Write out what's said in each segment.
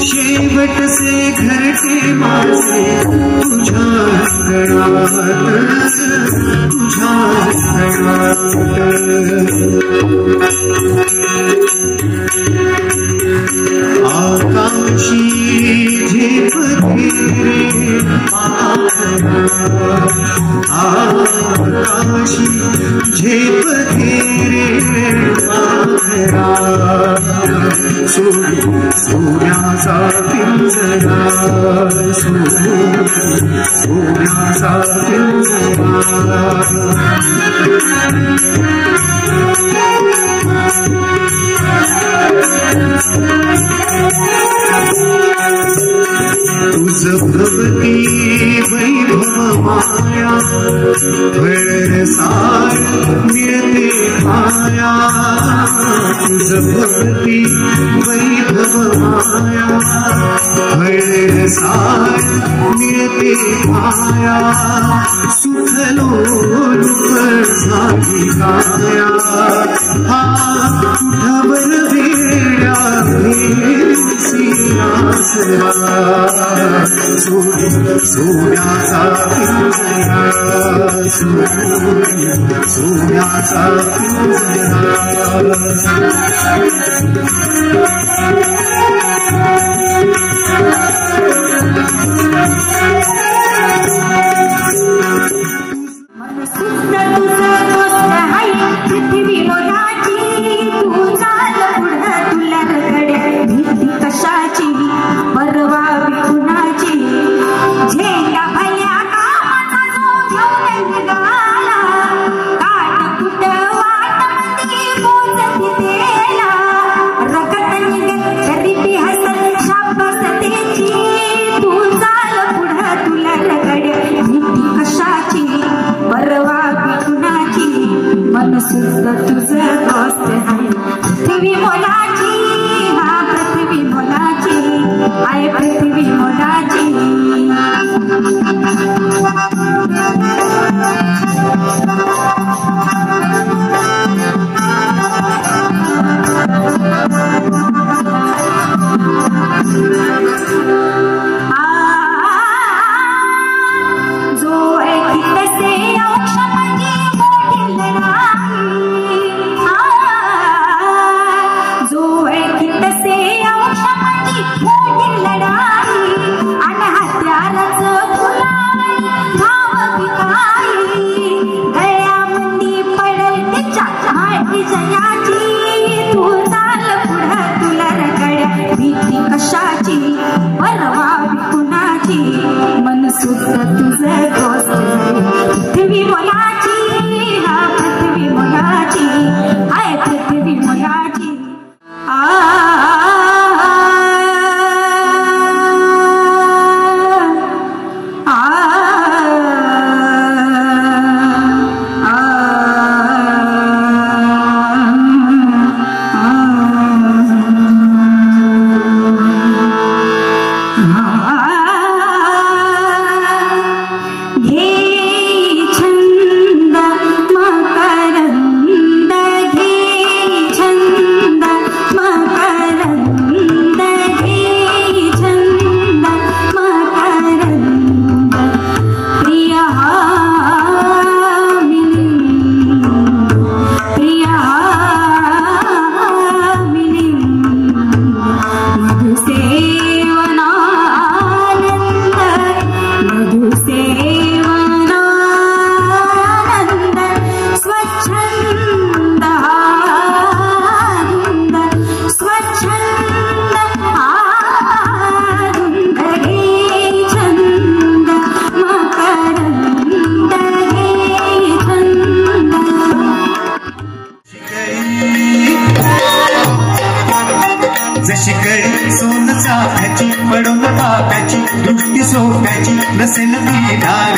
शेवट से घर के मासे तुझा आकाशी झेप घेरे आकाशी झेप घेरे सूर्याचा पिंजरा सूर्याचा पिंजरा तुझ भक्ती वैभव माया सार मिळते खाया तुझ भक्ती वैभव माया सार मिळते खाया सुखलो साधी गाया हा कुठवर वेळा सूर्याचा पिंजरा सूर्याचा छंद सोप्याची नसेल ती धार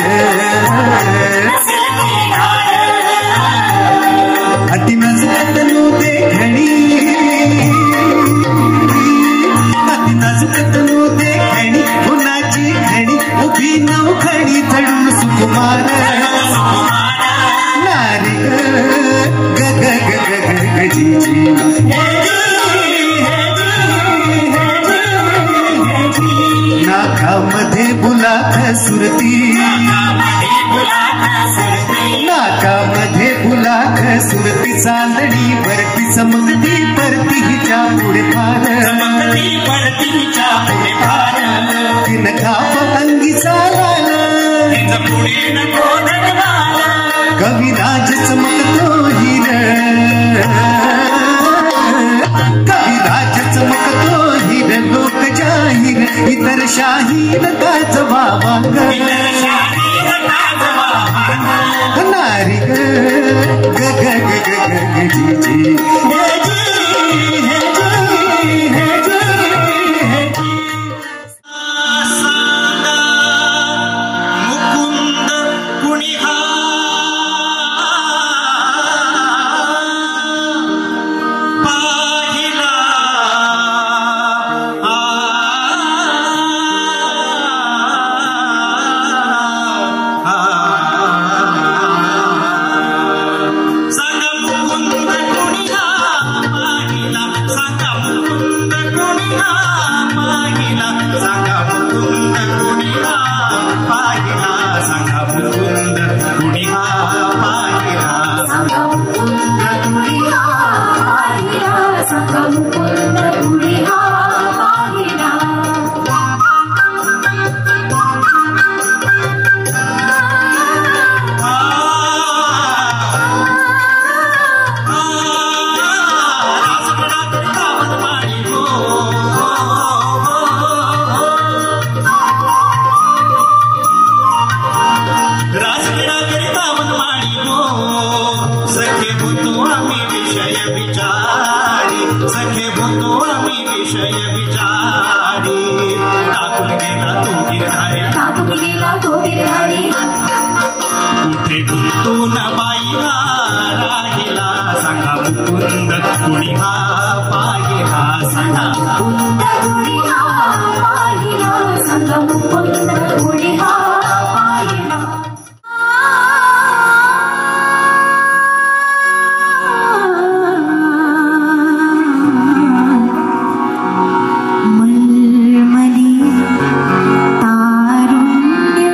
अति नाजूक तनू देखणी अति नाजूक तनू देखणी गुणाची खणी उभी नवखणी चढून सुकुमार नारी ग ग ग ग ग जी नाकामध्ये बुलाख सुरती नाकामध्ये बुलाख सुरती चांदणी भरती चमकती परती हिच्या पुढे फार तीन खाप अंगी चालाल कविराज चमकतो हिर कविराज चमकतो हिर लोक जाहीर इतर शाहीर ताज बाबा नारी ग ग ग ग ग जी जी तारुण्य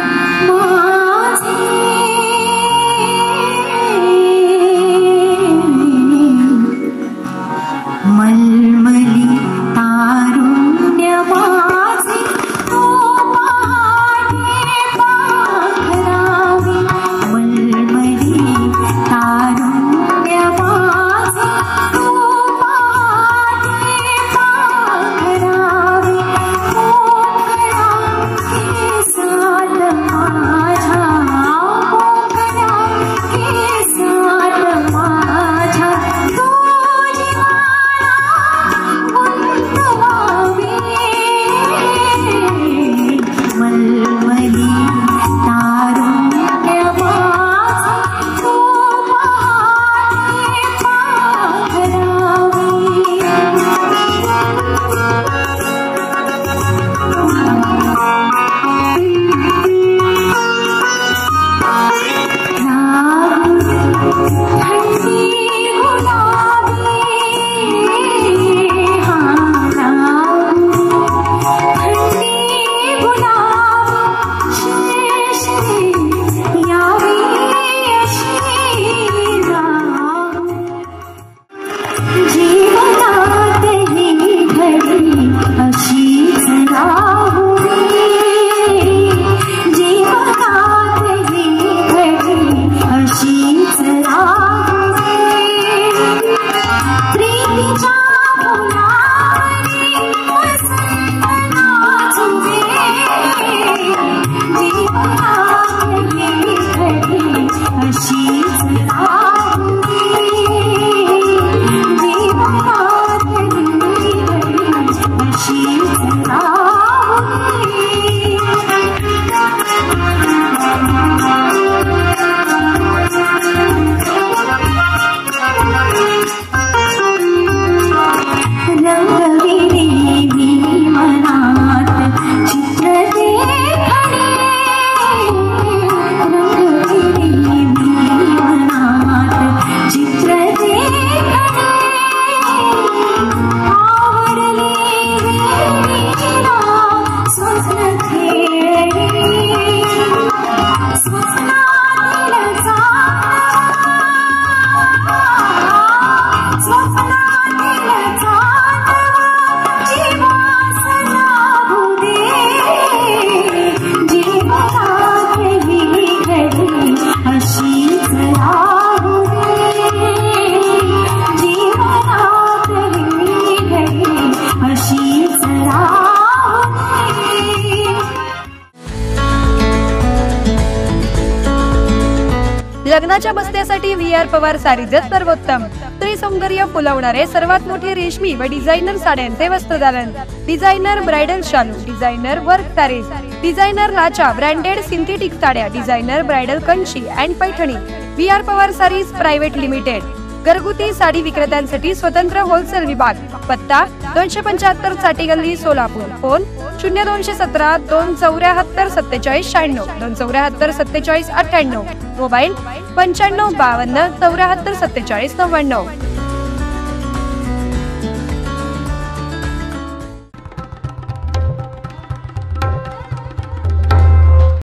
लग्नाच्या बस्त्यासाठी VR पवार सारीजच सर्वोत्तम। स्त्री सौंदर्य फुलवणारे सर्वात मोठे रेशमी व डिझायनर साड्यांचे वस्त्रदालन, डिझायनर ब्राइडल शालू, डिझायनर वर्क सारीज, डिझायनर लाचा, ब्रँडेड सिंथेटिक साड्या, designer bridal Kanchi and Paithani. VR Pawar sarees private limited. घरगुती साडी विक्रेत्यांसाठी स्वतंत्र होलसेल विभाग। पत्ता 275 चाटी गल्ली सोलापूर। फोन 0217 274 47 96 274 47 98। मोबाईल 95 52 74 47 99।